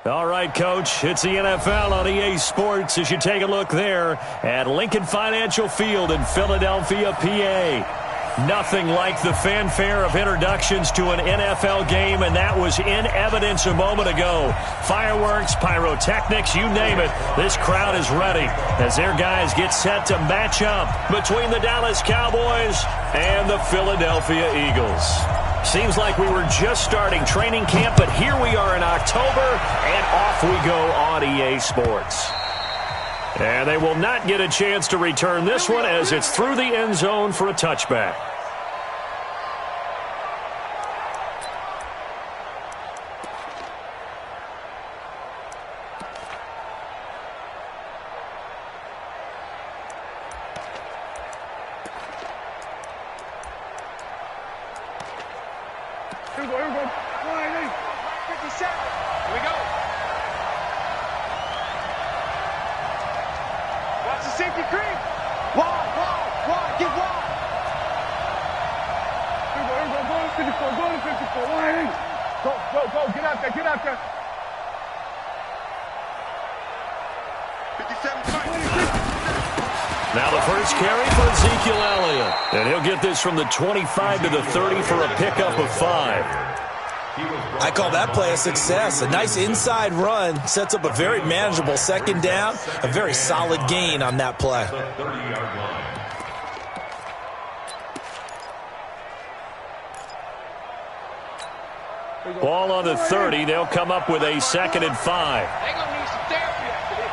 All right, Coach, it's the NFL on EA Sports as you take a look there at Lincoln Financial Field in Philadelphia, PA. Nothing like the fanfare of introductions to an NFL game, and that was in evidence a moment ago. Fireworks, pyrotechnics, you name it. This crowd is ready as their guys get set to match up between the Dallas Cowboys and the Philadelphia Eagles. Seems like we were just starting training camp, but here we are in October, and off we go on EA Sports. And they will not get a chance to return this one as it's through the end zone for a touchback. Here we go. 57. Here we go. Watch the safety creep. Wide. Get wide. Here we go. Go to 54. Go to 54. Wide. Go. Get out there. 57. Now the first carry for Ezekiel Elliott. And he'll get this from the 25 to the 30 for a pickup of 5. I call that play a success. A nice inside run sets up a very manageable second down. A very solid gain on that play. Ball on the 30. They'll come up with a 2nd and 5. They're going to need some therapy after this.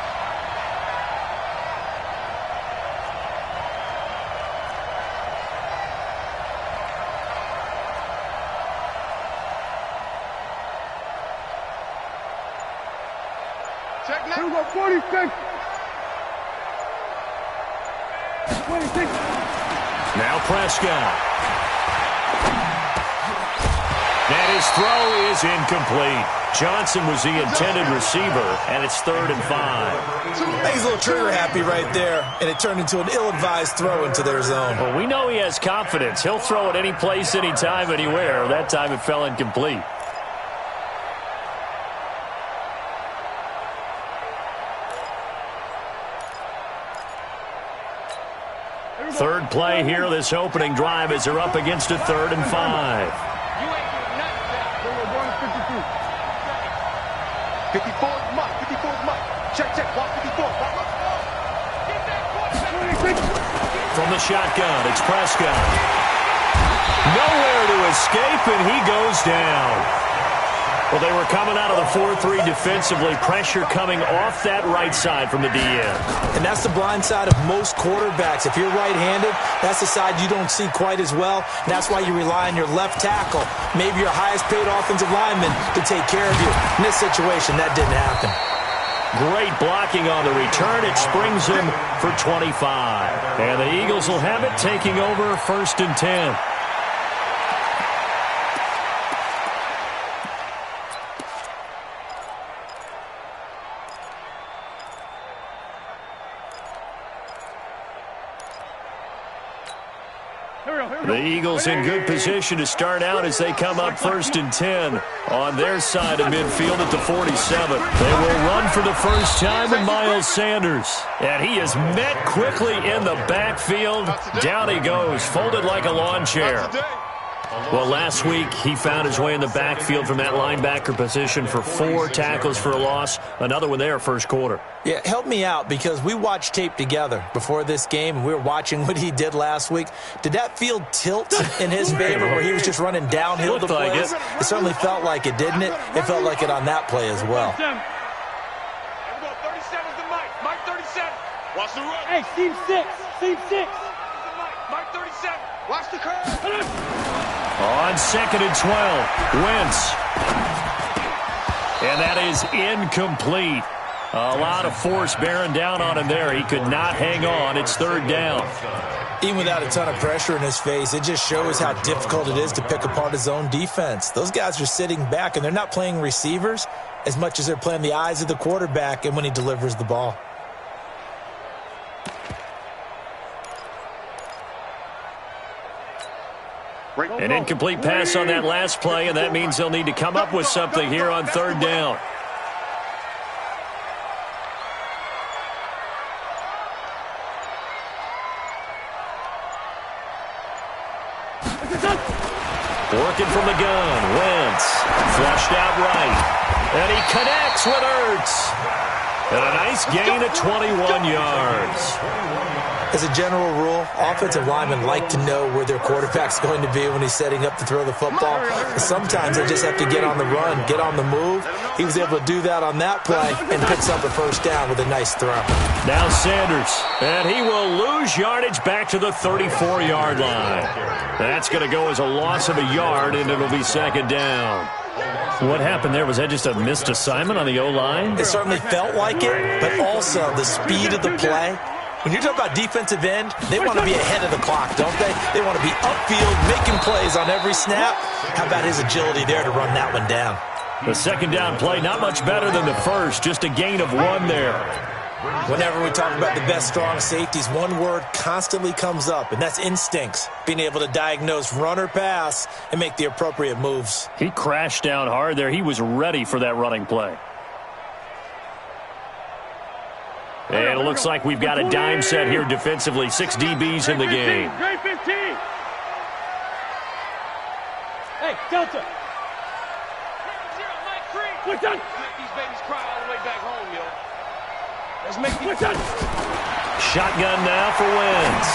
Here we go, 46. 26. Now Prescott. And his throw is incomplete. Johnson was the intended receiver, and it's 3rd and 5. He's a little trigger happy right there, and it turned into an ill-advised throw into their zone. Well, we know he has confidence. He'll throw it any place, anytime, anywhere. That time it fell incomplete. Third play here, this opening drive, as they're up against a 3rd and 5. You ain't doing nothing today. We're going to 52. 54 is Mike. 54 is Mike. Check. Watch 54. Get that quarterback. From the shotgun, it's Prescott. Nowhere to escape, and he goes down. Well, they were coming out of the 4-3 defensively. Pressure coming off that right side from the DN. And that's the blind side of most quarterbacks. If you're right-handed, that's the side you don't see quite as well. And that's why you rely on your left tackle, maybe your highest-paid offensive lineman, to take care of you. In this situation, that didn't happen. Great blocking on the return. It springs him for 25. And the Eagles will have it, taking over 1st and 10. The Eagles in good position to start out as they come up 1st and 10 on their side of midfield at the 47. They will run for the first time with Miles Sanders. And he is met quickly in the backfield. Down he goes, folded like a lawn chair. Well, last week he found his way in the backfield from that linebacker position for 4 tackles for a loss. Another one there first quarter. Yeah, help me out, because we watched tape together before this game, and we were watching what he did last week. Did that field tilt in his favor where he was just running downhill to plays? It certainly felt like it, didn't it? It felt like it on that play as well. Here we go. 37's the Mike. Mike 37. Watch the run. Hey, Steve 6. Mike 37. Watch the curve. On 2nd and 12, Wentz. And that is incomplete. A lot of force bearing down on him there. He could not hang on. It's 3rd down. Even without a ton of pressure in his face, it just shows how difficult it is to pick apart his own defense. Those guys are sitting back, and they're not playing receivers as much as they're playing the eyes of the quarterback and when he delivers the ball. An incomplete pass on that last play, and that means they'll need to come up with something here on 3rd down. Working from the gun. Wentz. Flushed out right. And he connects with Ertz. And a nice gain of 21 yards. As a general rule, offensive linemen like to know where their quarterback's going to be when he's setting up to throw the football. Sometimes they just have to get on the run, get on the move. He was able to do that on that play and picks up a first down with a nice throw. Now Sanders, and he will lose yardage back to the 34-yard line. That's going to go as a loss of a yard, and it'll be second down. What happened there? Was that just a missed assignment on the O-line? It certainly felt like it, but also the speed of the play. When you talk about defensive end, they want to be ahead of the clock, don't they? They want to be upfield, making plays on every snap. How about his agility there to run that one down? The second down play, not much better than the first, just a gain of 1 there. Whenever we talk about the best strong safeties, one word constantly comes up, and that's instincts. Being able to diagnose run or pass and make the appropriate moves. He crashed down hard there. He was ready for that running play. And it looks like we've got a dime set here defensively. 6 DBs in the game. Grade 15. Hey, Delta. What's done? Make these babies cry all the way back home, yo. Let's make these. What's done? Shotgun now for Wentz.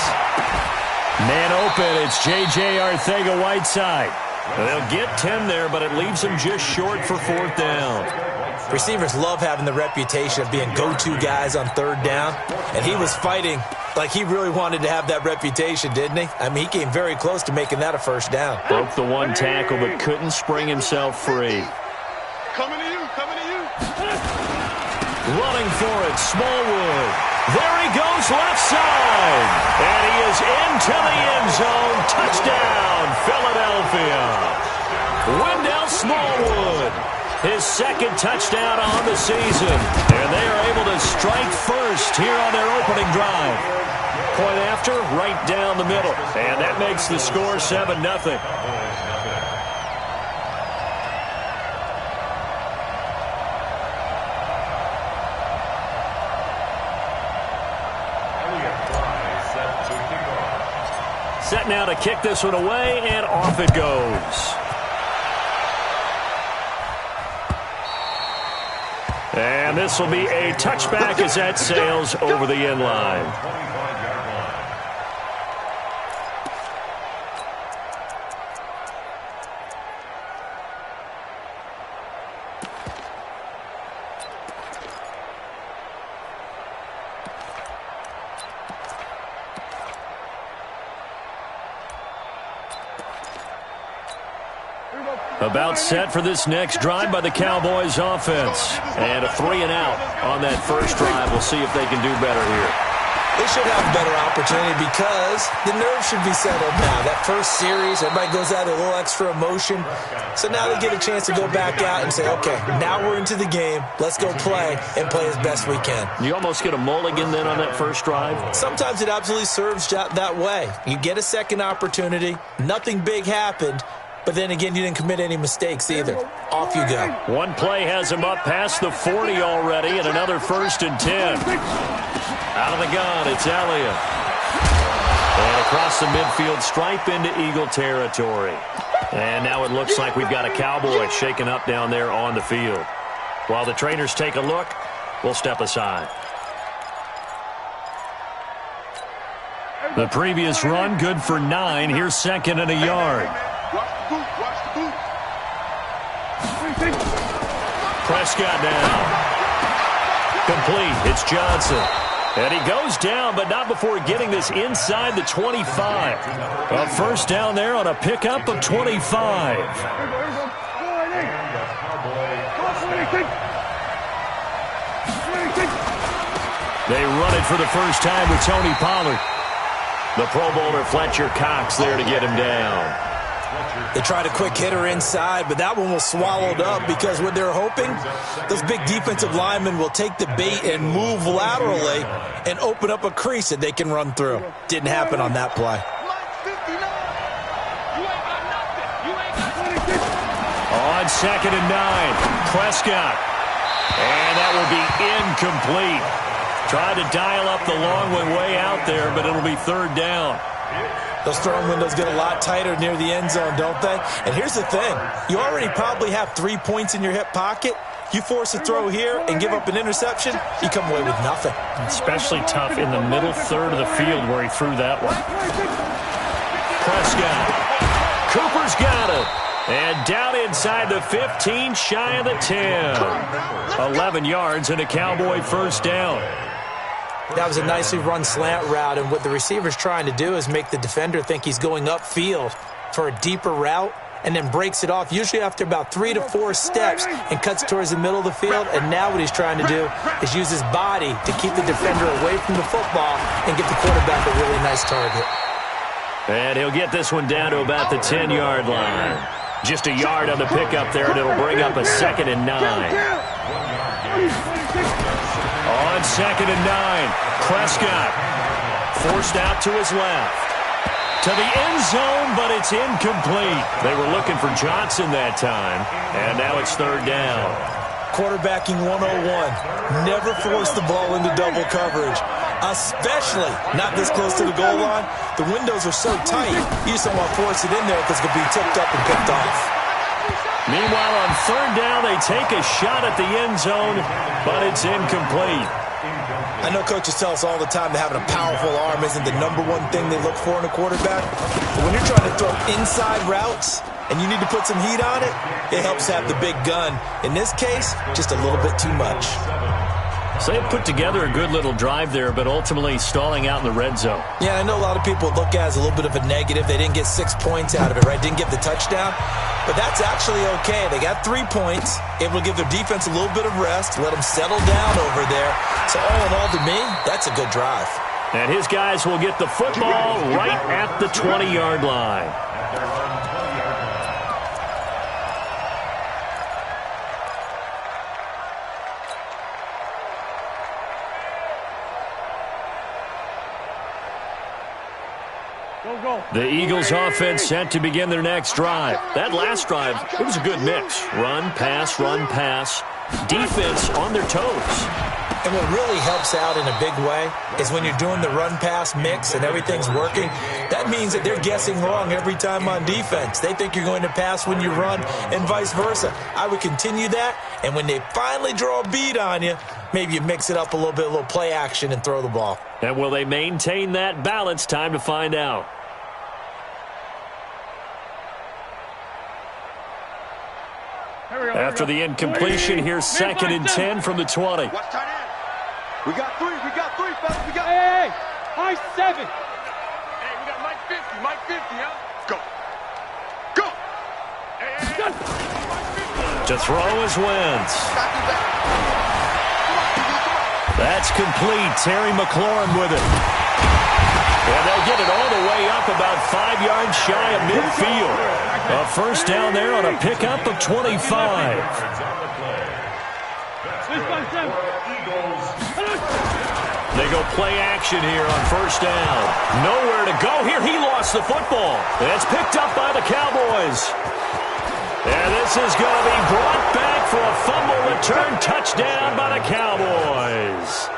Man open. It's J.J. Arcega-Whiteside. They'll get 10 there, but it leaves them just short for 4th down. Receivers love having the reputation of being go-to guys on 3rd down, and he was fighting like he really wanted to have that reputation, didn't he? I mean, he came very close to making that a first down. Broke the 1 tackle, but couldn't spring himself free. Coming to you, coming to you. Running for it, Smallwood. There he goes, left side. And he is into the end zone. Touchdown, Philadelphia. Wendell Smallwood. His 2nd touchdown on the season. And they are able to strike first here on their opening drive. Point after, right down the middle. And that makes the score 7-0. Set now to kick this one away, and off it goes. And this will be a touchback as that sails over the end line. About set for this next drive by the Cowboys offense. And a 3-and-out on that first drive. We'll see if they can do better here. They should have a better opportunity because the nerves should be settled now. That first series, everybody goes out a little extra emotion. So now they get a chance to go back out and say, okay, now we're into the game. Let's go play and play as best we can. You almost get a mulligan then on that first drive? Sometimes it absolutely serves that way. You get a second opportunity. Nothing big happened. But then again, you didn't commit any mistakes either. Off you go. One play has him up past the 40 already, and another 1st and 10. Out of the gun, it's Elliott. And across the midfield stripe into Eagle territory. And now it looks like we've got a Cowboy shaken up down there on the field. While the trainers take a look, we'll step aside. The previous run, good for 9. Here's 2nd and a yard. Watch the boot, watch the boot. Prescott now. Complete. It's Johnson. And he goes down, but not before getting this inside the 25. A first down there on a pickup of 25. They run it for the first time with Tony Pollard. The Pro Bowler Fletcher Cox there to get him down. They tried a quick hitter inside, but that one was swallowed up because what they're hoping, those big defensive linemen will take the bait and move laterally and open up a crease that they can run through. Didn't happen on that play. On 2nd and 9, Prescott. And that will be incomplete. Tried to dial up the long one way out there, but it'll be 3rd down. Those throwing windows get a lot tighter near the end zone, don't they? And here's the thing. You already probably have 3 points in your hip pocket. You force a throw here and give up an interception, you come away with nothing. Especially tough in the middle third of the field where he threw that one. Prescott. Cooper's got it. And down inside the 15, shy of the 10. 11 yards and a Cowboy first down. That was a nicely run slant route, and what the receiver's trying to do is make the defender think he's going upfield for a deeper route and then breaks it off, usually after about 3 to 4 steps, and cuts towards the middle of the field. And now what he's trying to do is use his body to keep the defender away from the football and give the quarterback a really nice target. And he'll get this one down to about the 10-yard line. Just a yard on the pickup there, and it'll bring up a 2nd and 9. On 2nd and 9, Prescott forced out to his left. To the end zone, but it's incomplete. They were looking for Johnson that time, and now it's 3rd down. Quarterbacking 101. Never force the ball into double coverage, especially not this close to the goal line. The windows are so tight, you just don't want to force it in there because it's going to be tipped up and picked off. Meanwhile, on 3rd down, they take a shot at the end zone, but it's incomplete. I know coaches tell us all the time that having a powerful arm isn't the #1 thing they look for in a quarterback. But when you're trying to throw inside routes and you need to put some heat on it, it helps have the big gun. In this case, just a little bit too much. So they put together a good little drive there, but ultimately stalling out in the red zone. Yeah, I know a lot of people look at it as a little bit of a negative. They didn't get 6 points out of it, right? Didn't get the touchdown. But that's actually okay. They got 3 points, able to give their defense a little bit of rest, let them settle down over there. So all in all, to me, that's a good drive. And his guys will get the football right at the 20-yard line. The Eagles offense set to begin their next drive. That last drive, it was a good mix. Run, pass, defense on their toes. And what really helps out in a big way is when you're doing the run-pass mix and everything's working, that means that they're guessing wrong every time on defense. They think you're going to pass when you run and vice versa. I would continue that, and when they finally draw a beat on you, maybe you mix it up a little play action and throw the ball. And will they maintain that balance? Time to find out. After the incompletion, here's 2nd and 10 from the 20. Watch tight end. We got three, fellas. We got Hey, high 7. Hey, we got Mike 50, huh? Go. Go. Hey. To throw is Wentz. That's complete. Terry McLaurin with it. And they'll get it all the way up about 5 yards shy of midfield. A first down there on a pickup of 25. They go play action here on first down. Nowhere to go here. He lost the football. And it's picked up by the Cowboys. And this is going to be brought back for a fumble return touchdown by the Cowboys.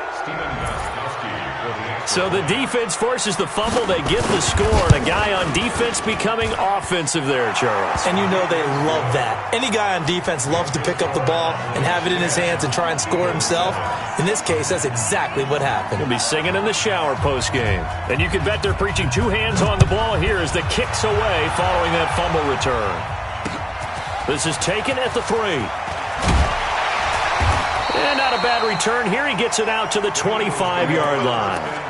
So the defense forces the fumble. They get the score. And a guy on defense becoming offensive there, Charles. And you know they love that. Any guy on defense loves to pick up the ball and have it in his hands and try and score himself. In this case, that's exactly what happened. He'll be singing in the shower post-game. And you can bet they're preaching 2 hands on the ball here as the kick's away following that fumble return. This is taken at the 3. And not a bad return here. He gets it out to the 25-yard line.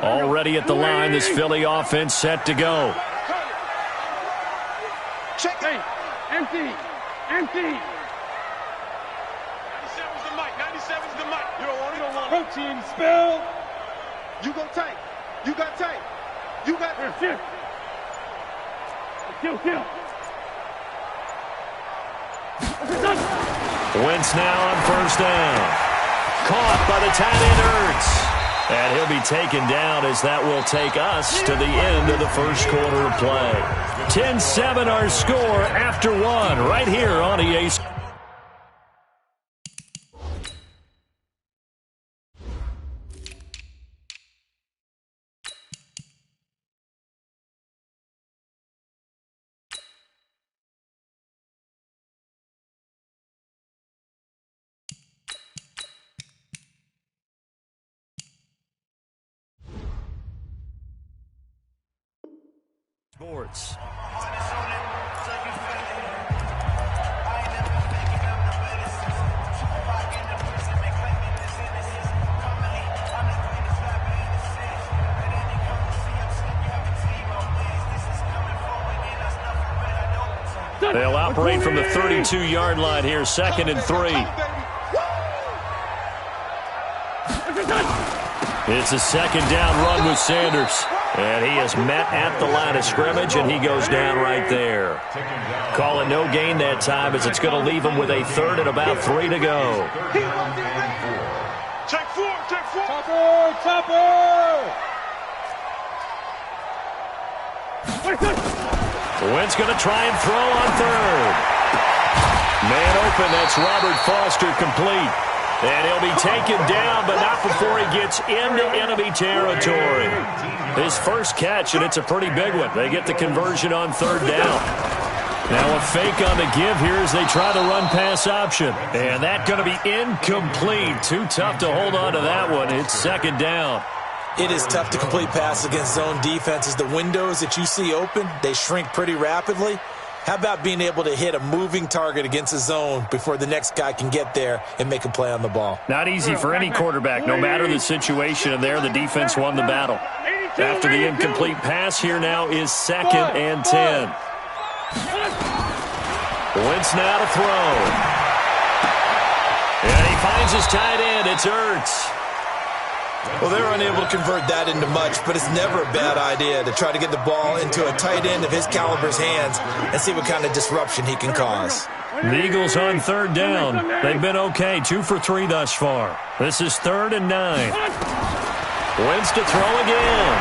Already at the line, this Philly offense set to go. Check. Hey, empty. 97's the mic. 97's the mic. You don't want it. Protein spill. You go tank. You got tank. You got Shift. Kill. Wentz now on first down. Caught by the tight end Ertz. And he'll be taken down as that will take us to the end of the first quarter of play. 10-7 our score after one right here on EA Sports. They'll operate from the 32-yard line here, 2nd and 3. It's a second down run with Sanders. And he is met at the line of scrimmage, and he goes down right there. Call it no gain that time as it's going to leave him with a 3rd and about 3 to go. Check four. Wentz going to try and throw on 3rd. Man open, that's Robert Foster, complete. And he'll be taken down, but not before he gets into enemy territory. His first catch, and it's a pretty big one. They get the conversion on 3rd down. Now a fake on the give here as they try the run-pass option. And that's going to be incomplete. Too tough to hold on to that one. It's 2nd down. It is tough to complete passes against zone defenses. The windows that you see open, they shrink pretty rapidly. How about being able to hit a moving target against a zone before the next guy can get there and make a play on the ball? Not easy for any quarterback, no matter the situation. And there, the defense won the battle. After the incomplete pass, here now is 2nd and 10. Wentz now to throw. And he finds his tight end. It's Ertz. Well, they're unable to convert that into much, but it's never a bad idea to try to get the ball into a tight end of his caliber's hands and see what kind of disruption he can cause. The Eagles on 3rd down. They've been okay, 2 for 3 thus far. This is 3rd and 9. Wentz to throw again.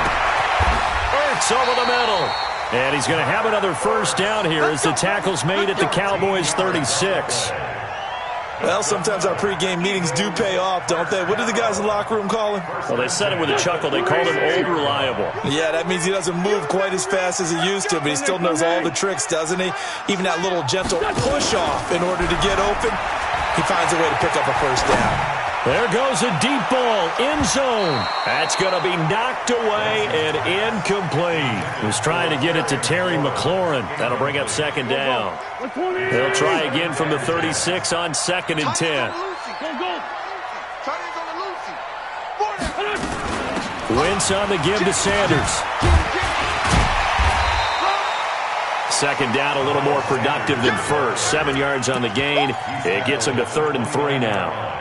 Ertz over the middle. And he's going to have another first down here as the tackle's made at the Cowboys' 36. Well, sometimes our pregame meetings do pay off, don't they? What do the guys in the locker room call him? Well, they said it with a chuckle. They called him Old Reliable. Yeah, that means he doesn't move quite as fast as he used to, but he still knows all the tricks, doesn't he? Even that little gentle push-off in order to get open, he finds a way to pick up a first down. There goes a deep ball, end zone. That's going to be knocked away and incomplete. He was trying to get it to Terry McLaurin. That'll bring up 2nd down. They'll try again from the 36 on 2nd and 10. Wentz on the give to Sanders. 2nd down, a little more productive than first. 7 yards on the gain. It gets him to 3rd and 3 now.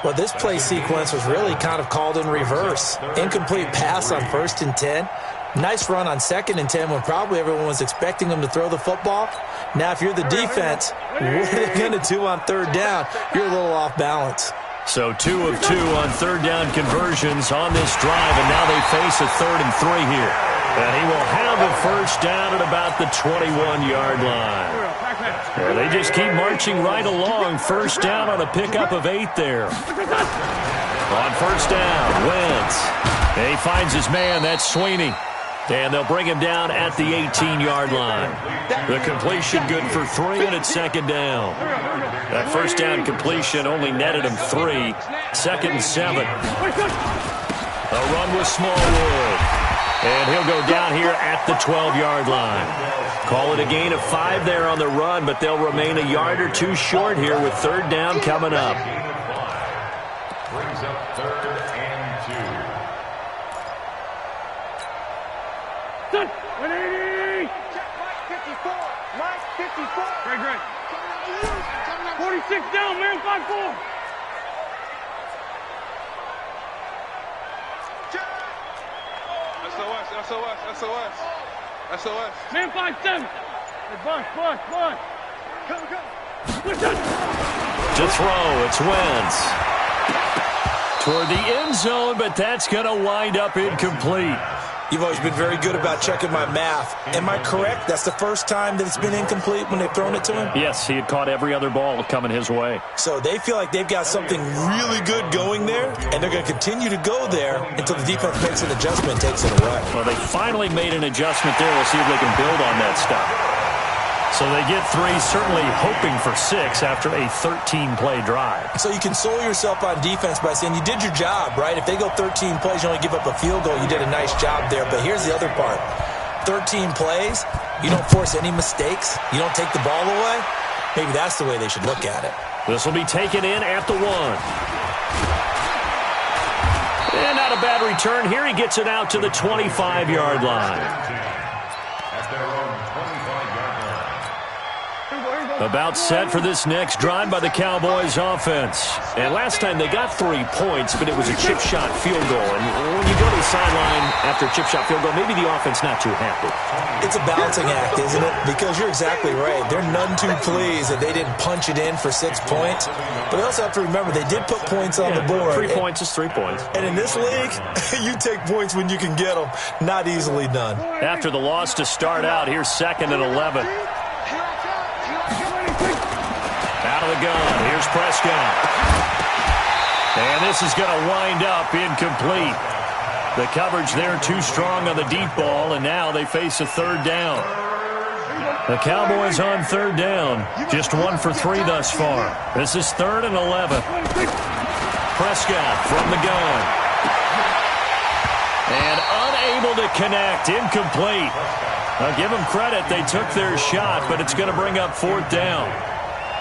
Well, this play sequence was really kind of called in reverse. Incomplete pass on 1st and 10. Nice run on 2nd and 10 when probably everyone was expecting him to throw the football. Now, if you're the defense, what are they going to do on 3rd down? You're a little off balance. So 2 of 2 on 3rd down conversions on this drive, and now they face a 3rd and 3 here. And he will have a first down at about the 21-yard line. Well, they just keep marching right along. First down on a pickup of 8 there. On first down, Wentz. And he finds his man. That's Sweeney. And they'll bring him down at the 18-yard line. The completion good for 3, and it's 2nd down. That first down completion only netted him 3. 2nd and 7. A run with Smallwood. And he'll go down here at the 12-yard line. Call it a gain of 5 there on the run, but they'll remain a yard or 2 short here with 3rd down coming up. Brings up 3rd and 2. 180! Mike 54. Mike 54. Great. 46 down, man. 5-4. SOS. Man 5-7. Hey, Bush. Come. To throw, it's Wentz. toward the end zone, but that's going to wind up incomplete. You've always been very good about checking my math. Am I correct? That's the first time that it's been incomplete when they've thrown it to him? Yes, he had caught every other ball coming his way. So they feel like they've got something really good going there, and they're going to continue to go there until the defense makes an adjustment and takes it away. Well, they finally made an adjustment there. We'll see if they can build on that stuff. So they get 3, certainly hoping for 6 after a 13-play drive. So you console yourself on defense by saying you did your job, right? If they go 13 plays, you only give up a field goal, you did a nice job there. But here's the other part. 13 plays, you don't force any mistakes, you don't take the ball away. Maybe that's the way they should look at it. This will be taken in at the 1. And not a bad return here. He gets it out to the 25-yard line. At their own 25-yard line. About set for this next drive by the Cowboys offense. And last time they got 3 points, but it was a chip shot field goal. And when you go to the sideline after a chip shot field goal, maybe the offense not too happy. It's a balancing act, isn't it? Because you're exactly right. They're none too pleased that they didn't punch it in for 6 points. But they also have to remember they did put points on the board. 3 points is 3 points. And in this league, you take points when you can get them. Not easily done. After the loss to start out, here's 2nd and 11. Out of the gun, here's Prescott. And this is going to wind up incomplete. The coverage there too strong on the deep ball, and now they face a 3rd down. The Cowboys on 3rd down, just 1 for 3 thus far. This is 3rd and 11. Prescott from the gun. And unable to connect, incomplete. Now give them credit, they took their shot, but it's going to bring up 4th down.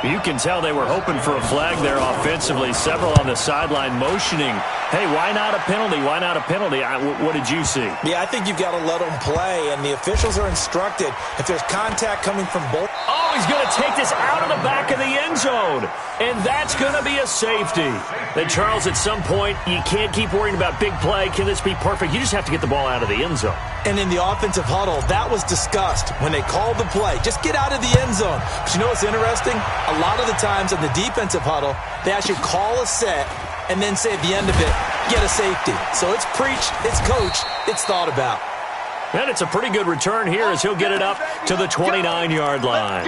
You can tell they were hoping for a flag there offensively. Several on the sideline motioning, hey, why not a penalty? Why not a penalty? What did you see? Yeah, I think you've got to let them play, and the officials are instructed if there's contact coming from both. Oh, he's going to take this out of the back of the end zone, and that's going to be a safety. Then, Charles, at some point, you can't keep worrying about big play. Can this be perfect? You just have to get the ball out of the end zone. And in the offensive huddle, that was discussed when they called the play. Just get out of the end zone. But you know what's interesting? A lot of the times in the defensive huddle, they actually call a set and then say at the end of it, get a safety. So it's preached, it's coached, it's thought about. And it's a pretty good return here as he'll get it up to the 29-yard line.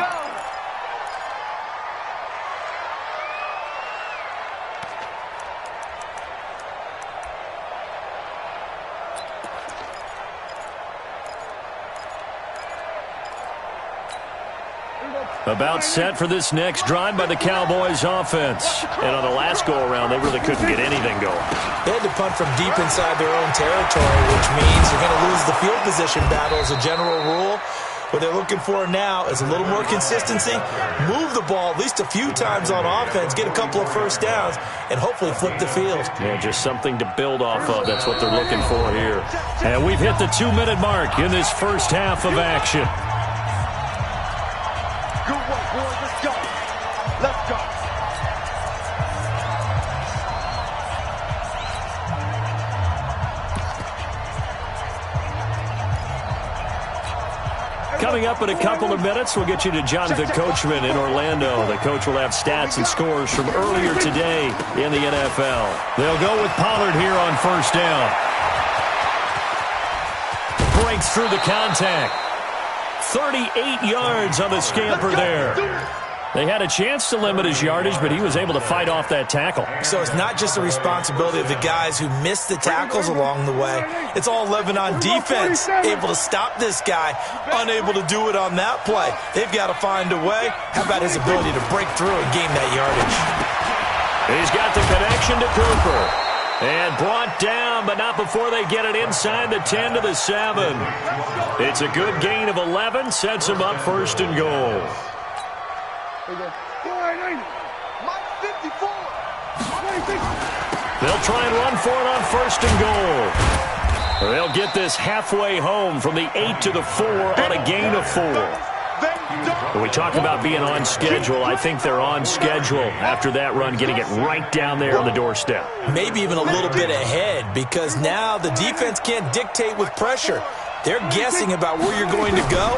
About set for this next drive by the Cowboys offense. And on the last go-around, they really couldn't get anything going. They had to punt from deep inside their own territory, which means you're going to lose the field position battle as a general rule. What they're looking for now is a little more consistency, move the ball at least a few times on offense, get a couple of first downs, and hopefully flip the field. Yeah, just something to build off of. That's what they're looking for here. And we've hit the 2-minute mark in this first half of action. Good work, boys. Let's go. Let's go. Coming up in a couple of minutes, we'll get you to Jonathan Coachman in Orlando. The coach will have stats and scores from earlier today in the NFL. They'll go with Pollard here on 1st down. Breaks through the contact. 38 yards on the scamper there. They had a chance to limit his yardage, but he was able to fight off that tackle. So it's not just the responsibility of the guys who missed the tackles along the way. It's all living on defense, able to stop this guy, unable to do it on that play. They've got to find a way. How about his ability to break through and gain that yardage? He's got the connection to Cooper. And brought down, but not before they get it inside the 10 to the 7. It's a good gain of 11, sets him up 1st and goal. Mike 54. They'll try and run for it on 1st and goal. They'll get this halfway home from the 8 to the 4 on a gain of 4. When we talk about being on schedule, I think they're on schedule after that run, getting it right down there on the doorstep. Maybe even a little bit ahead, because now the defense can't dictate with pressure. They're guessing about where you're going to go.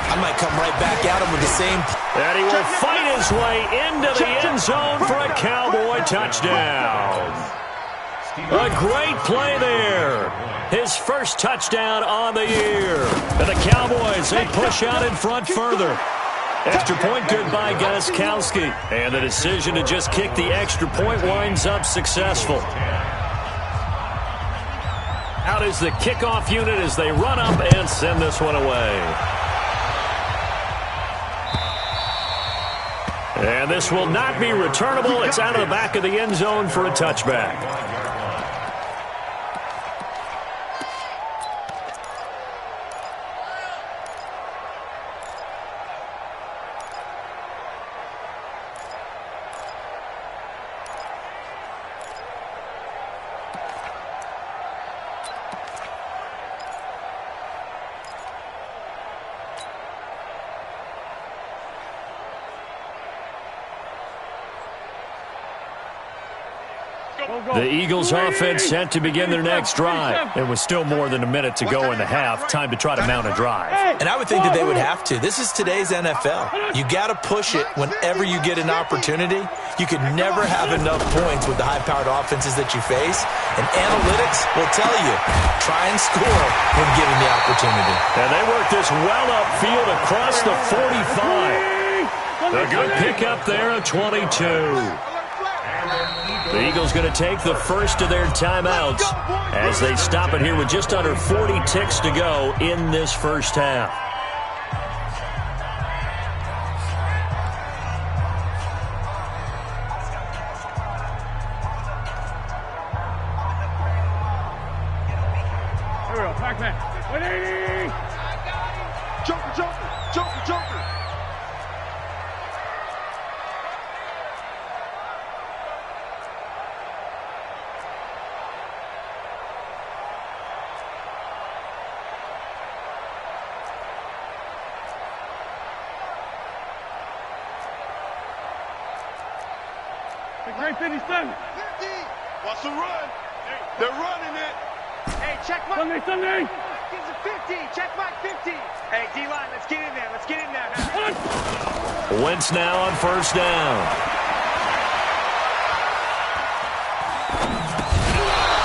I might come right back at him with the same. And he will fight his way into the end zone for a Cowboy touchdown. A great play there. His first touchdown on the year. And the Cowboys, they push out in front further. Extra point good by Gostkowski. And the decision to just kick the extra point winds up successful. Out is the kickoff unit as they run up and send this one away. And this will not be returnable. It's out of the back of the end zone for a touchback. The Eagles offense set to begin their next drive. It was still more than a minute to go in the half. Time to try to mount a drive. And I would think that they would have to. This is today's NFL. You got to push it whenever you get an opportunity. You could never have enough points with the high-powered offenses that you face. And analytics will tell you, try and score when given the opportunity. And they work this well upfield across the 45. A good pickup there of 22. The Eagles going to take the first of their timeouts as they stop it here with just under 40 ticks to go in this first half. Here we go, Pac-Man. 180! Joker, Joker, Joker, Joker. Great 57. What's the run? They're running it. Hey, check Mike. Sunday. Gives a 50. Check Mike 50. Hey, D-line, let's get in there. Let's get in there. Wentz now on first down.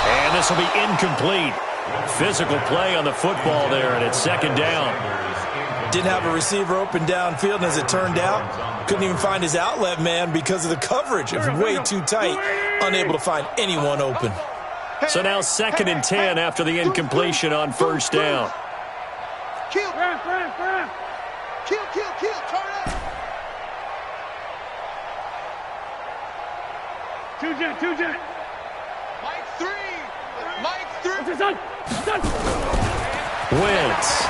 And this will be incomplete. Physical play on the football there, and it's second down. Didn't have a receiver open downfield, and as it turned out, couldn't even find his outlet man because of the coverage. It was way too tight, unable to find anyone open. So now second and 10 after the incompletion on first down. Kill. Brad. Kill. Turn up. Two jet. Mike 3. What's his son? Wentz.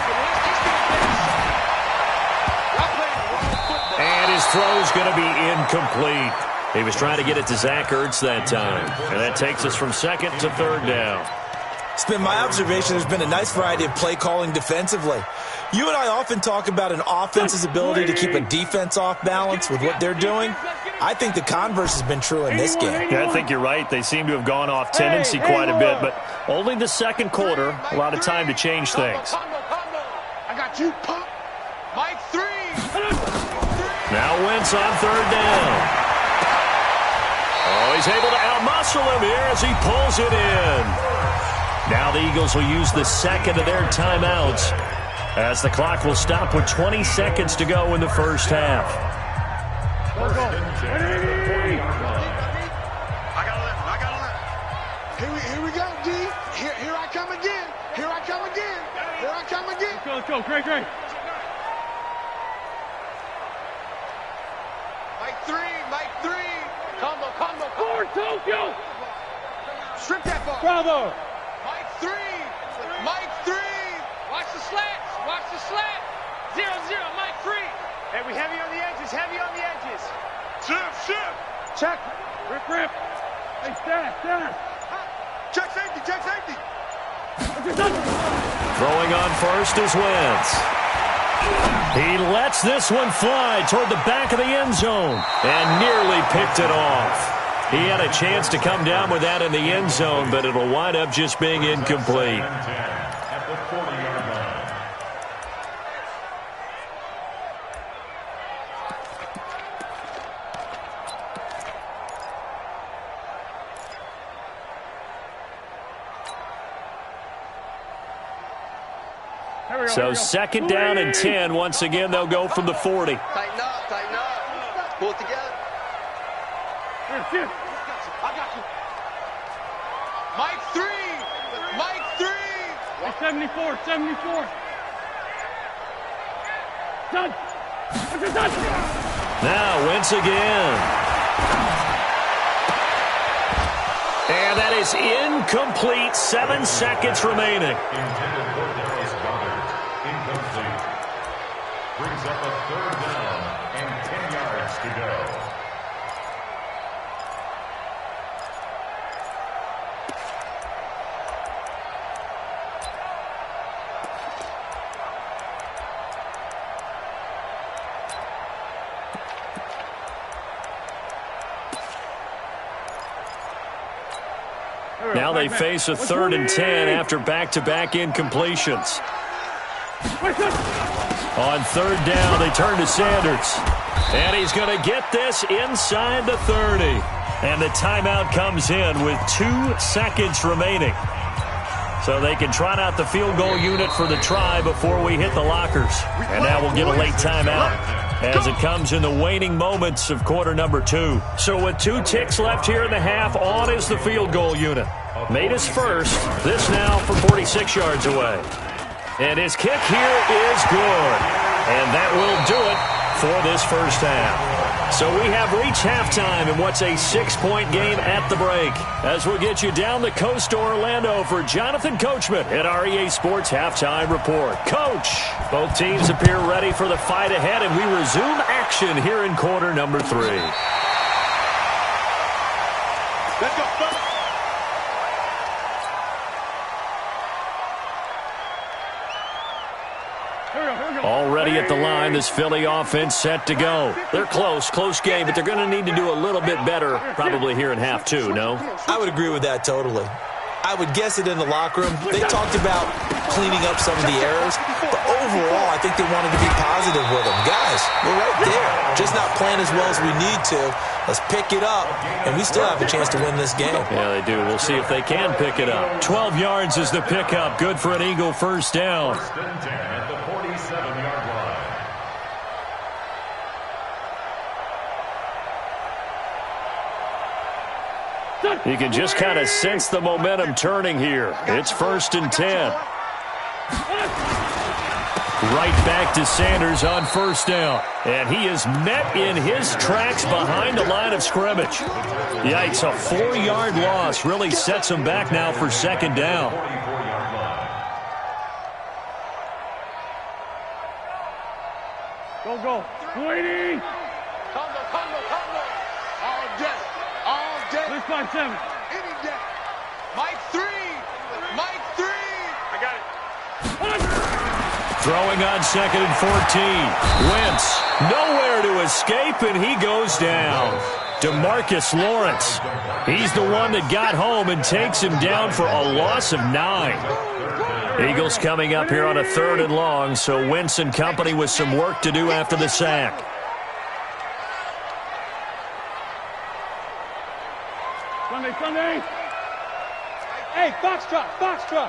And his throw's going to be incomplete. He was trying to get it to Zach Ertz that time. And that takes us from second to third down. It's been my observation there's been a nice variety of play calling defensively. You and I often talk about an offense's ability to keep a defense off balance with what they're doing. I think the converse has been true in this game. Yeah, I think you're right. They seem to have gone off tendency quite a bit, but only the second quarter, a lot of time to change things. I got you, punk. Mike 3. Now Wentz on third down. Oh, he's able to outmuscle him here as he pulls it in. Now the Eagles will use the second of their timeouts as the clock will stop with 20 seconds to go in the first half. I got 11. Here we go, D. Here I come again. Let's go. Great. Mike 3. Combo. Forward, Tokyo. Strip that ball. Bravo. Mike 3. Watch the slat. 0-0, Mike 3. Hey, we heavy on the edges. Shift. Check. Rip. Hey, stand. Check safety. What's his son? Throwing on first is Wentz. He lets this one fly toward the back of the end zone and nearly picked it off. He had a chance to come down with that in the end zone, but it'll wind up just being incomplete. At the 40-yard line. So second down and 10. Once again, they'll go from the 40. Tighten up, tighten up. Pull it together. Here. I got you. Mike 3. Mike 3. Hey, 74. Done. Now Wentz again. And that is incomplete. 7 seconds remaining. Intended for Darius Goddard. Incomplete. Brings up a third down and 10 yards to go. Now they face a 3rd and 10 after back-to-back incompletions. On 3rd down, they turn to Sanders. And he's going to get this inside the 30. And the timeout comes in with 2 seconds remaining. So they can trot out the field goal unit for the try before we hit the lockers. And now we'll get a late timeout as it comes in the waning moments of quarter number 2. So with 2 ticks left here in the half, on is the field goal unit. Made his first. This now from 46 yards away. And his kick here is good. And that will do it for this first half. So we have reached halftime in what's a 6-point game at the break. As we'll get you down the coast to Orlando for Jonathan Coachman at our EA Sports Halftime Report. Coach, both teams appear ready for the fight ahead, and we resume action here in quarter number 3. Let's go, fellas. Already at the line, this Philly offense set to go. They're close game, but they're going to need to do a little bit better probably here in half 2, no? I would agree with that totally. I would guess it in the locker room. They talked about cleaning up some of the errors, but overall, I think they wanted to be positive with them. Guys, we're right there. Just not playing as well as we need to. Let's pick it up, and we still have a chance to win this game. Yeah, they do. We'll see if they can pick it up. 12 yards is the pickup. Good for an Eagle first down. First and 10 at the 47-yard line. You can just kind of sense the momentum turning here. It's first and 10. Right back to Sanders on first down. And he is met in his tracks behind the line of scrimmage. Yikes, a 4-yard loss really sets him back now for second down. 44-yard line. Go. 280. Combo. All day. 657. Any day. Mike 3. I got it. Throwing on second and 14. Wentz, nowhere to escape, and he goes down. DeMarcus Lawrence. He's the one that got home and takes him down for a loss of 9. Eagles coming up here on a 3rd and long, so Wentz and company with some work to do after the sack. Sunday. Hey, Foxtrot. Combo.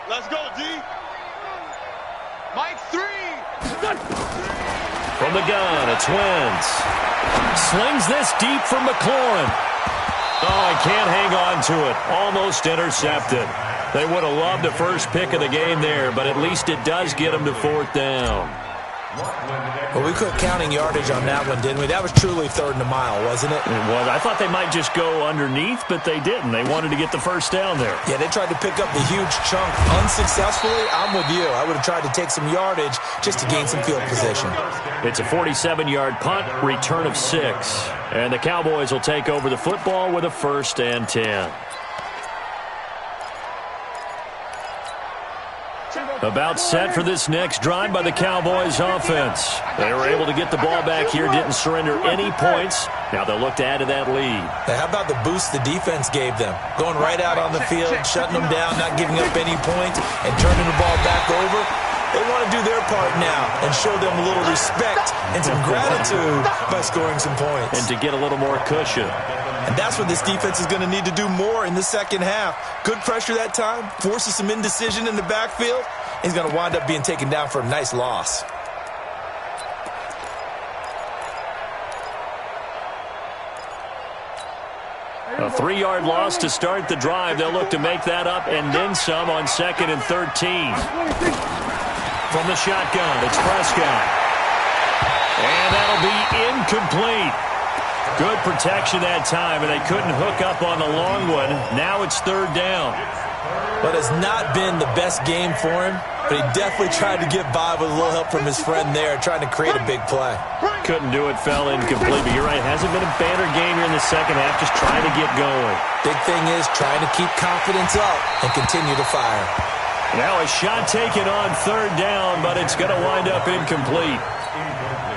Let's go, D. Mike 3. From the gun, it's Wentz. Slings this deep for McLaurin. Oh, he can't hang on to it. Almost intercepted. They would have loved the first pick of the game there, but at least it does get them to 4th down. Well, we quit counting yardage on that one, didn't we? That was truly 3rd and a mile, wasn't it? It was. I thought they might just go underneath, but they didn't. They wanted to get the first down there. Yeah, they tried to pick up the huge chunk unsuccessfully. I'm with you. I would have tried to take some yardage just to gain some field position. It's a 47-yard punt, return of 6. And the Cowboys will take over the football with a 1st and 10. About set for this next drive by the Cowboys offense. They were able to get the ball back here, didn't surrender any points. Now they'll look to add to that lead. Now, how about the boost the defense gave them? Going right out on the field, shutting them down, not giving up any points, and turning the ball back over. They want to do their part now and show them a little respect and some gratitude by scoring some points. And to get a little more cushion. And that's what this defense is going to need to do more in the second half. Good pressure that time, forces some indecision in the backfield. He's going to wind up being taken down for a nice loss. A 3-yard loss to start the drive. They'll look to make that up and then some on 2nd and 13. From the shotgun, it's Prescott. And that'll be incomplete. Good protection that time, and they couldn't hook up on the long one. Now it's 3rd down. But it's not been the best game for him, but he definitely tried to get by with a little help from his friend there, trying to create a big play. Couldn't do it, fell incomplete. But you're right, it hasn't been a banner game here in the second half, just trying to get going. Big thing is trying to keep confidence up and continue to fire. Now a shot taken on 3rd down, but it's going to wind up incomplete.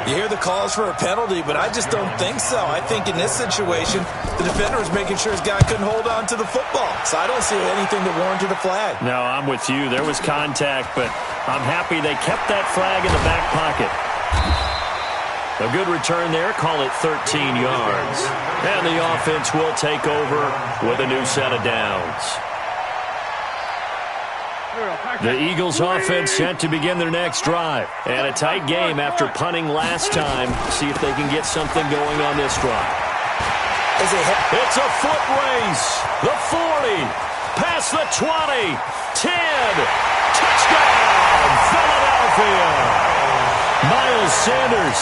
You hear the calls for a penalty, but I just don't think so. I think in this situation, the defender was making sure his guy couldn't hold on to the football. So I don't see anything that warranted a flag. No, I'm with you. There was contact, but I'm happy they kept that flag in the back pocket. A good return there. Call it 13 yards. And the offense will take over with a new set of downs. The Eagles offense set to begin their next drive. And a tight game after punting last time. See if they can get something going on this drive. It's a foot race. The 40. Past the 20. 10. Touchdown, Philadelphia. Miles Sanders,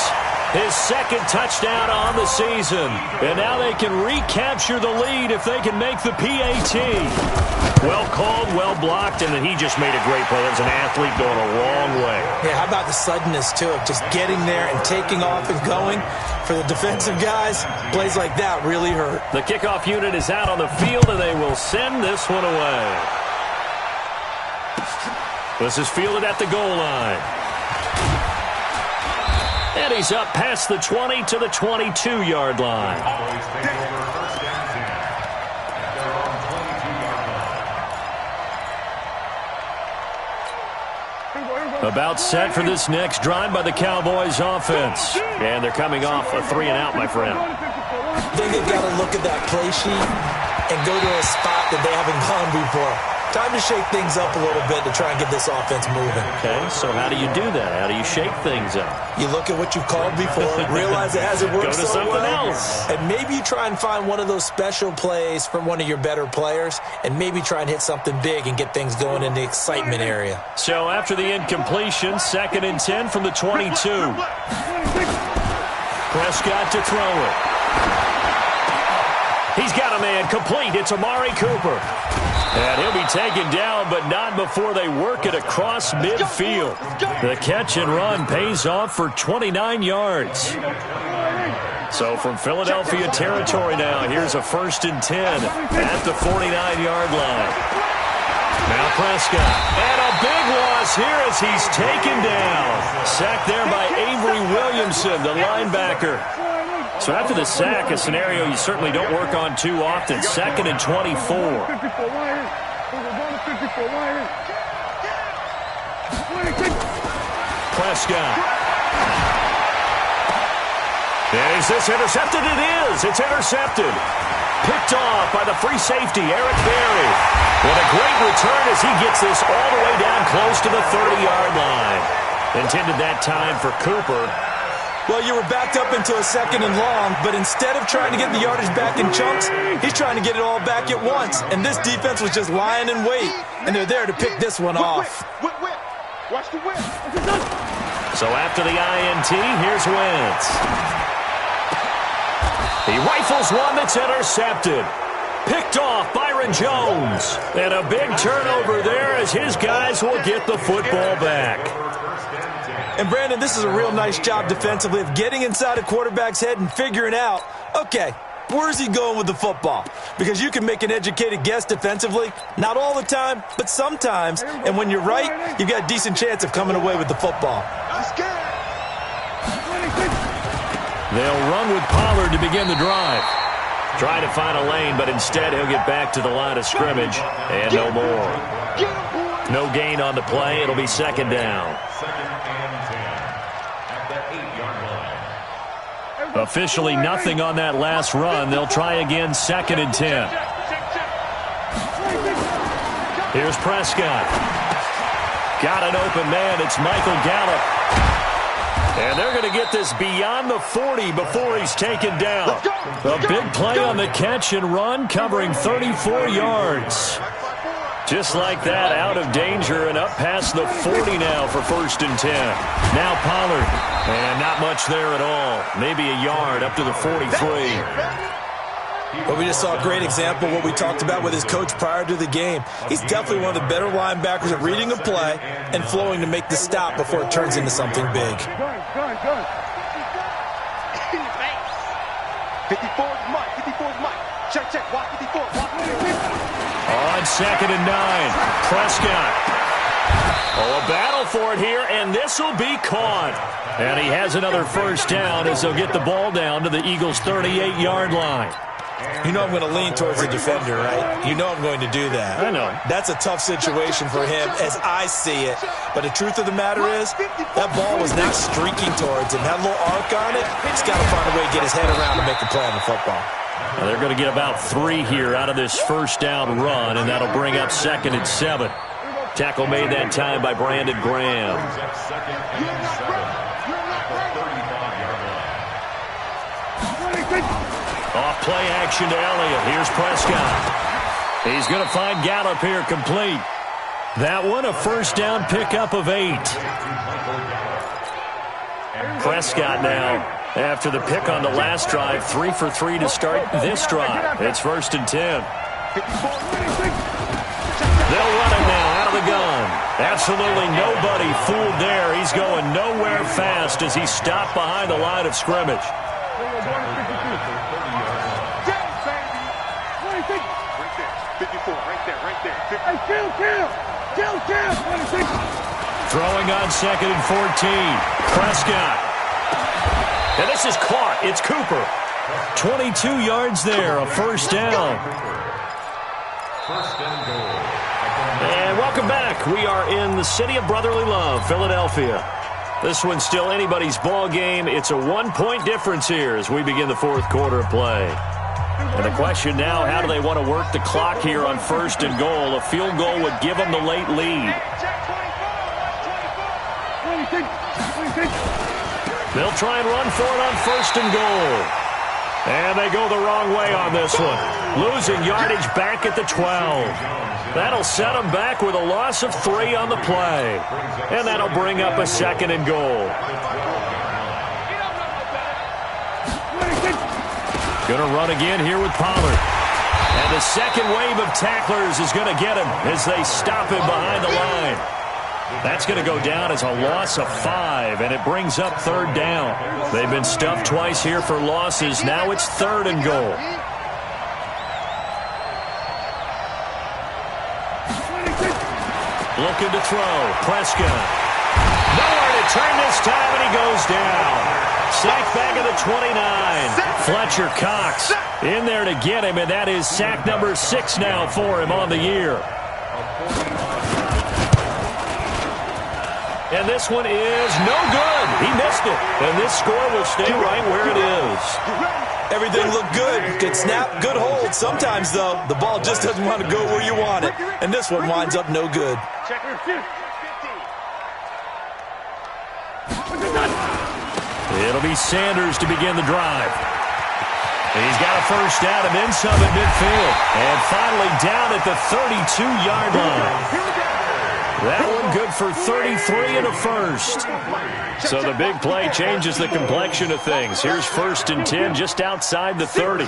his 2nd touchdown on the season. And now they can recapture the lead if they can make the PAT. Well called, well blocked, and then he just made a great play. That's an athlete going a long way. Yeah, how about the suddenness, too, of just getting there and taking off and going? For the defensive guys, plays like that really hurt. The kickoff unit is out on the field, and they will send this one away. This is fielded at the goal line. And he's up past the 20 to the 22-yard line. About set for this next drive by the Cowboys offense. And they're coming off a 3-and-out, my friend. I think they've got to look at that play sheet and go to a spot that they haven't gone before. Time to shake things up a little bit to try and get this offense moving. Okay, so how do you do that? How do you shake things up? You look at what you've called before, realize it hasn't worked Go to so something well, else. and maybe you try and find one of those special plays from one of your better players, and maybe try and hit something big and get things going in the excitement area. So after the incompletion, 2nd and 10 from the 22. Prescott to throw it. He's got a man complete. It's Amari Cooper. And he'll be taken down, but not before they work it across midfield. The catch and run pays off for 29 yards. So from Philadelphia territory now, here's a 1st and 10 at the 49-yard line. Now Prescott. And a big loss here as he's taken down. Sacked there by Avery Williamson, the linebacker. So after the sack, a scenario you certainly don't work on too often. 2nd and 24. Prescott. And is this intercepted? It is. It's intercepted. Picked off by the free safety, Eric Berry. What a great return as he gets this all the way down close to the 30-yard line. Intended that time for Cooper. Well, you were backed up into a 2nd and long, but instead of trying to get the yardage back in chunks, he's trying to get it all back at once. And this defense was just lying in wait, and they're there to pick this one off. Watch the whip. So after the INT, here's Wentz. He rifles one that's intercepted. Picked off Byron Jones. And a big turnover there as his guys will get the football back. And, Brandon, this is a real nice job defensively of getting inside a quarterback's head and figuring out, okay, where's he going with the football? Because you can make an educated guess defensively. Not all the time, but sometimes. And when you're right, you've got a decent chance of coming away with the football. They'll run with Pollard to begin the drive. Try to find a lane, but instead he'll get back to the line of scrimmage. And no more. No gain on the play. It'll be 2nd down. Officially nothing on that last run. They'll try again, 2nd and 10. Here's Prescott. Got an open man. It's Michael Gallup. And they're going to get this beyond the 40 before he's taken down. A big play on the catch and run, covering 34 yards. Just like that, out of danger and up past the 40 now for 1st and 10. Now Pollard. And not much there at all. Maybe a yard up to the 43. But we just saw a great example of what we talked about with his coach prior to the game. He's definitely one of the better linebackers at reading a play and flowing to make the stop before it turns into something big. Good. 54's Mike. 54's Mike. Check. Walk 54. Walk 54. On 2nd and 9, Prescott. Oh, a battle for it here, and this will be caught. And he has another 1st down as they'll get the ball down to the Eagles' 38-yard line. You know I'm going to lean towards the defender, right? You know I'm going to do that. I know. That's a tough situation for him as I see it. But the truth of the matter is, that ball was not streaking towards him. Had a little arc on it. He's got to find a way to get his head around and make a play on the football. Now they're going to get about 3 here out of this 1st down run, and that'll bring up 2nd and 7. Tackle made that time by Brandon Graham. Off play action to Elliott. Here's Prescott. He's going to find Gallup here complete. That one a 1st down pickup of 8. Prescott now, after the pick on the last drive, 3 for 3 to start this drive. It's 1st and 10. They'll run it now out of the gun. Absolutely nobody fooled there. He's going nowhere fast as he's stopped behind the line of scrimmage. 54, right there. Hey, kill. Throwing on 2nd and 14. Prescott. And this is caught. It's Cooper. 22 yards there, a 1st down. And welcome back. We are in the city of brotherly love, Philadelphia. This one's still anybody's ball game. It's a 1-point difference here as we begin the 4th quarter of play. And the question now, how do they want to work the clock here on 1st and goal? A field goal would give them the late lead. They'll try and run for it on 1st and goal. And they go the wrong way on this one. Losing yardage back at the 12. That'll set them back with a loss of 3 on the play. And that'll bring up a 2nd and goal. Going to run again here with Pollard. And the second wave of tacklers is going to get him as they stop him behind the line. That's going to go down as a loss of 5, and it brings up 3rd down. They've been stuffed twice here for losses. Now it's 3rd and goal. Looking to throw. Prescott. Nowhere to turn this time, and he goes down. Sack back at the 29. Fletcher Cox in there to get him, and that is sack number 6 now for him on the year. And this one is no good. He missed it. And this score will stay right where it is. Everything looked good. Good snap, good hold. Sometimes, though, the ball just doesn't want to go where you want it. And this one winds up no good. It'll be Sanders to begin the drive. He's got a 1st down and then some at midfield. And finally down at the 32-yard line. That one good for 33 and a 1st. So the big play changes the complexion of things. Here's 1st and 10 just outside the 30.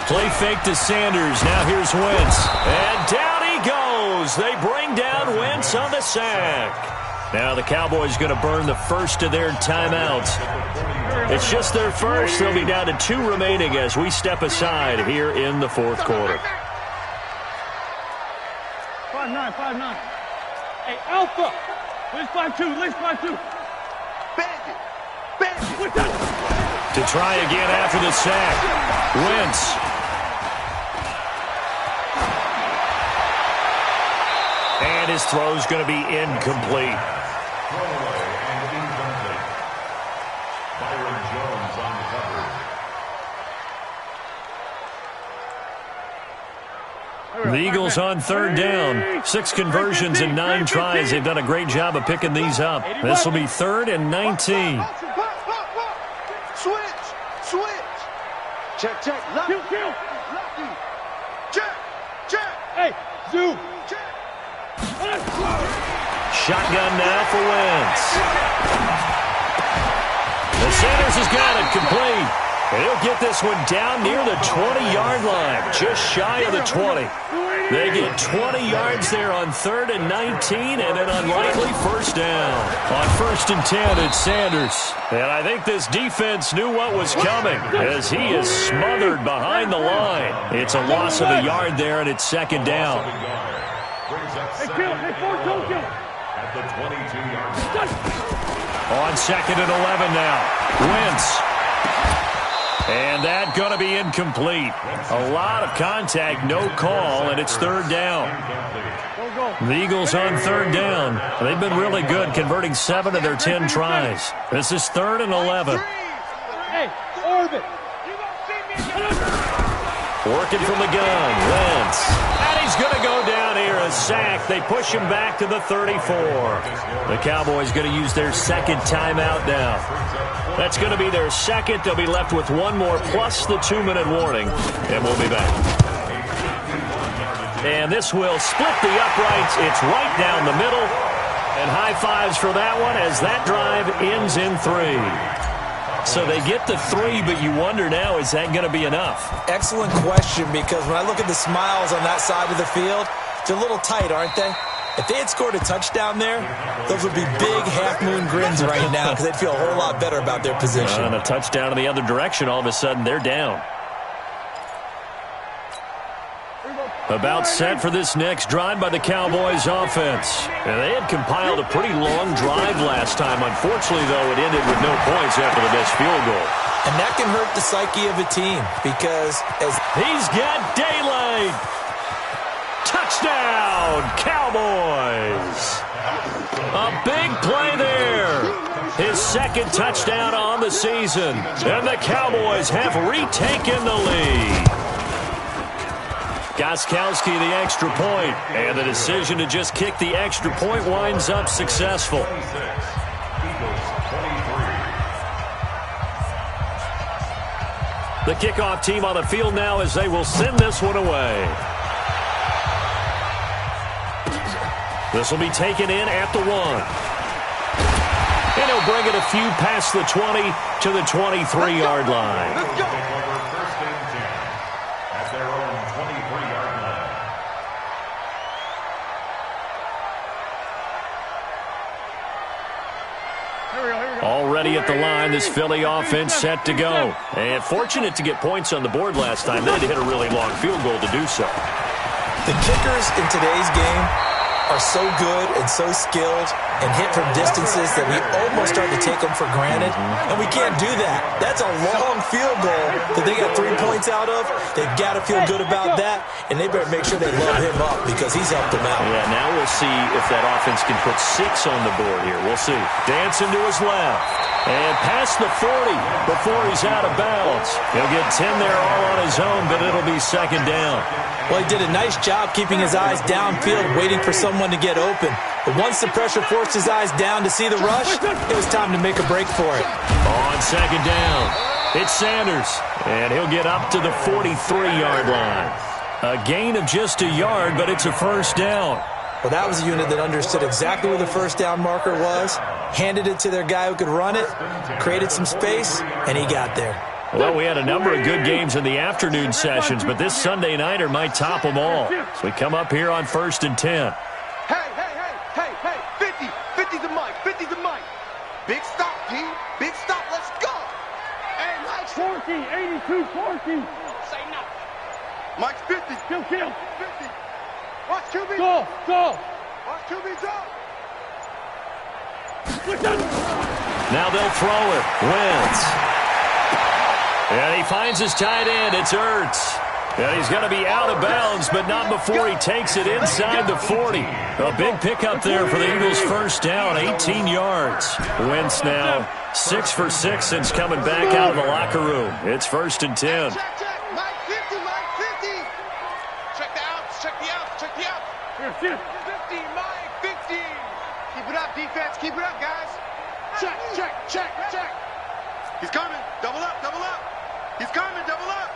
Play fake to Sanders. Now here's Wentz. And down he goes. They bring down Wentz on the sack. Now the Cowboys going to burn the first of their timeouts. It's just their first. They'll be down to 2 remaining as we step aside here in the 4th quarter. 5-9. Hey, Alpha. List 5-2. Bandit. To try again after the sack. Wentz. And his throw's going to be incomplete. The Eagles on third down. 6 conversions in 9 tries. They've done a great job of picking these up. This will be 3rd and 19. Switch. Check. Kill. Lefty. Check. Hey, zoom. Check. Shotgun now for Wentz. The Sanders has got it complete. And he'll get this one down near the 20-yard line, just shy of the 20. They get 20 yards there on 3rd and 19 and an unlikely first down. On 1st and 10, it's Sanders. And I think this defense knew what was coming as he is smothered behind the line. It's a loss of a yard there, and it's 2nd down. Hey, kill. Hey, 4-2 kill. At the 22-yard line. On 2nd and 11 now. Wentz. And that going to be incomplete. A lot of contact, no call, and it's 3rd down. The Eagles on 3rd down. They've been really good, converting 7 of their 10 tries. This is 3rd and 11. Hey, orbit. Working from the gun, Wentz. And he's going to go down here, a sack. They push him back to the 34. The Cowboys going to use their 2nd timeout now. That's going to be their 2nd. They'll be left with 1 more plus the 2-minute warning. And we'll be back. And this will split the uprights. It's right down the middle. And high fives for that one as that drive ends in 3. So they get the 3, but you wonder now, is that going to be enough? Excellent question, because when I look at the smiles on that side of the field, they're a little tight, aren't they? If they had scored a touchdown there, those would be big half-moon grins right now because they'd feel a whole lot better about their position. And a touchdown in the other direction, all of a sudden they're down. About set for this next drive by the Cowboys offense. And they had compiled a pretty long drive last time. Unfortunately, though, it ended with no points after the missed field goal. And that can hurt the psyche of a team because as he's got daylight. Touchdown, Cowboys. A big play there. His 2nd touchdown on the season. And the Cowboys have retaken the lead. Gostkowski the extra point, and the decision to just kick the extra point winds up successful. The kickoff team on the field now as they will send this one away. This will be taken in at the 1. And he'll bring it a few past the 20 to the 23-yard line. Let's go. First and 10 at their own 23-yard line. Already at the line, this Philly offense set to go. And fortunate to get points on the board last time. They had to hit a really long field goal to do so. the kickers in today's game are so good and so skilled and hit from distances that we almost start to take them for granted, and we can't do that. That's a long field goal that they got 3 points out of. They've got to feel good about that, and they better make sure they load him up because he's helped them out. Yeah, now we'll see if that offense can put 6 on the board here. We'll see. Dancing to his left. And past the 40 before he's out of bounds. He'll get 10 there all on his own, but it'll be second down. Well, he did a nice job keeping his eyes downfield, waiting for someone to get open. But once the pressure forced his eyes down to see the rush, it was time to make a break for it. On second down, it's Sanders, and he'll get up to the 43-yard line. A gain of just a yard, but it's a first down. Well, that was a unit that understood exactly where the first down marker was, handed it to their guy who could run it, created some space, and he got there. Well, we had a number of good games in the afternoon sessions, but this Sunday nighter might top them all. So we come up here on 1st and 10. Hey, 50. 50's the mic. 50's the mic. Big stop, G. Big stop. Let's go. Hey, Mike's 14, 82, 14. Say nothing. Mike's 50. Kill. 50. Watch QB. Go. Watch QB drop. Now they'll throw it. Wentz. And he finds his tight end. It's Ertz. And he's going to be out of bounds, but not before he takes it inside the 40. A big pickup there for the Eagles' first down, 18 yards. Wentz now 6 for 6 since coming back out of the locker room. It's 1st and 10. Check. Mike 50. Check the outs. Check shift. 50, Mike, 50. Keep it up, defense. Keep it up, guys. Check, check, check, check. He's coming. Double up, double up. He's coming, double up.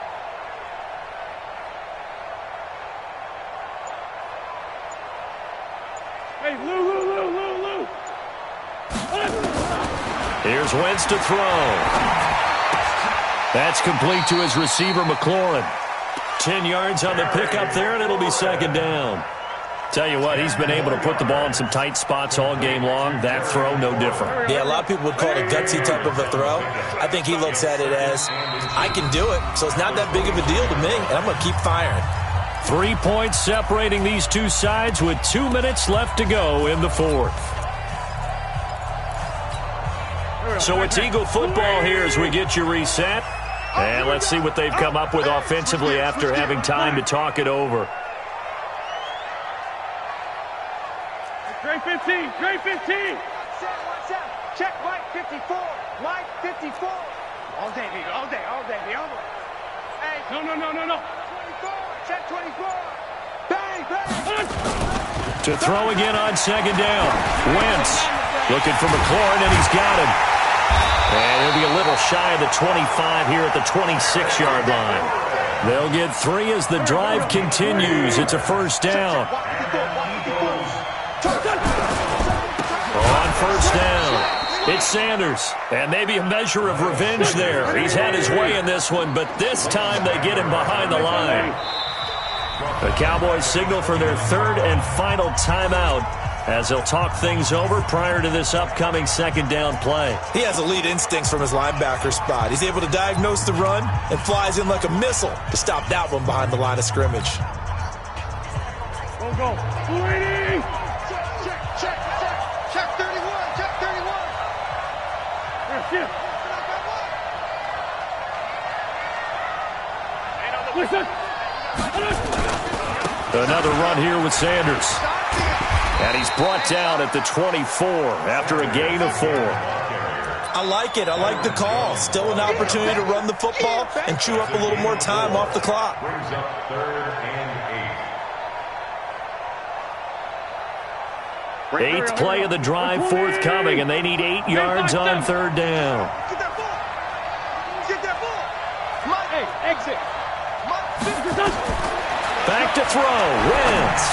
Hey, Lou. Here's Wentz to throw. That's complete to his receiver, McLaurin. 10 yards on the pickup there, and it'll be second down. Tell you what, he's been able to put the ball in some tight spots all game long. That throw, no different. Yeah, a lot of people would call it a gutsy type of a throw. I think he looks at it as, I can do it, so it's not that big of a deal to me, and I'm going to keep firing. 3 points separating these two sides with 2 minutes left to go in the fourth. So it's Eagle football here as we get you reset. And let's see what they've come up with offensively after having time to talk it over. Gray 15. Gray 15. Watch out. Check Mike 54. Mike 54. All day, baby. All day. All day. All day. Hey. No. 24. Check 24. Bang, bang. To throw again on second down. Wentz looking for McLaurin, and he's got him. And he'll be a little shy of the 25 here at the 26-yard line. They'll get 3 as the drive continues. It's a first down. On first down, it's Sanders. And maybe a measure of revenge there. He's had his way in this one, but this time they get him behind the line. The Cowboys signal for their third and final timeout as they'll talk things over prior to this upcoming second down play. He has elite instincts from his linebacker spot. He's able to diagnose the run and flies in like a missile to stop that one behind the line of scrimmage. Go. 280. Check 31, check 31. Shift. Listen. Another run here with Sanders. And he's brought down at the 24 after a gain of 4. I like it. I like the call. Still an opportunity to run the football and chew up a little more time off the clock. Brings up 3rd and 8. 8th play of the drive forthcoming, and they need 8 yards on third down. Get that ball. Get that ball. Mike. Hey, exit. Back to throw. Wentz.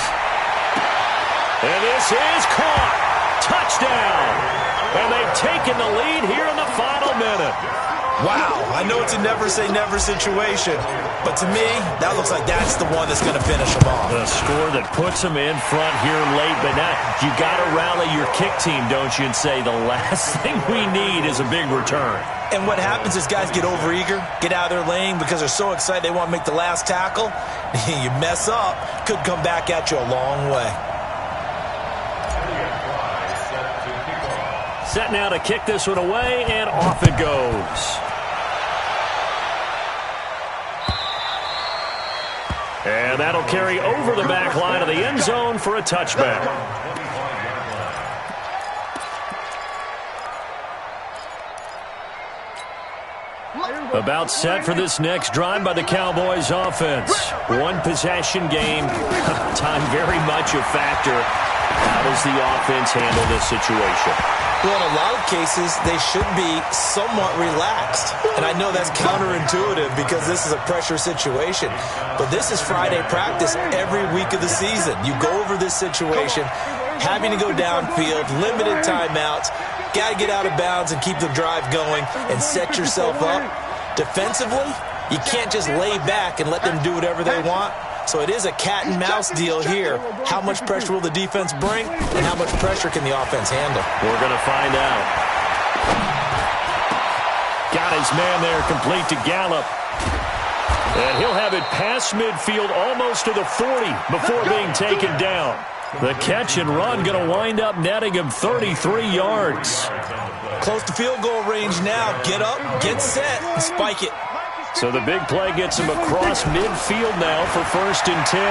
And this is caught. Touchdown. And they've taken the lead here in the final minute. Wow, I know it's a never-say-never situation, but to me, that looks like that's the one that's going to finish them off. The score that puts them in front here late, but now you got to rally your kick team, don't you, and say the last thing we need is a big return. And what happens is guys get overeager, get out of their lane because they're so excited they want to make the last tackle. You mess up, could come back at you a long way. Set now to kick this one away, and off it goes. And that'll carry over the back line of the end zone for a touchback. About set for this next drive by the Cowboys offense. One possession game. Time very much a factor. How does the offense handle this situation? Well, in a lot of cases, they should be somewhat relaxed. And I know that's counterintuitive because this is a pressure situation. But this is Friday practice every week of the season. You go over this situation, having to go downfield, limited timeouts, got to get out of bounds and keep the drive going and set yourself up. Defensively, you can't just lay back and let them do whatever they want. So it is a cat and mouse deal here. How much pressure will the defense bring, and how much pressure can the offense handle? We're going to find out. Got his man there, complete to Gallup. And he'll have it past midfield almost to the 40 before being taken down. The catch and run going to wind up netting him 33 yards. Close to field goal range now. Get up, get set, and spike it. So the big play gets him across midfield now for 1st and 10.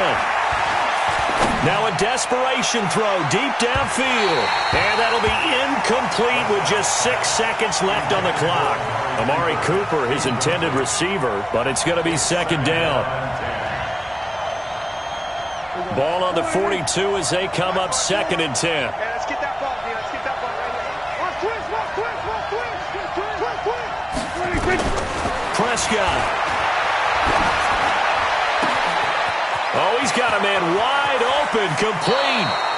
Now a desperation throw deep downfield. And that'll be incomplete with just 6 seconds left on the clock. Amari Cooper, his intended receiver, but it's going to be second down. Ball on the 42 as they come up 2nd and 10. Hey, let's get that ball, D. Let's get that ball right here. Watch twist, watch twist, watch twist. Prescott. Oh, he's got a man wide open, complete.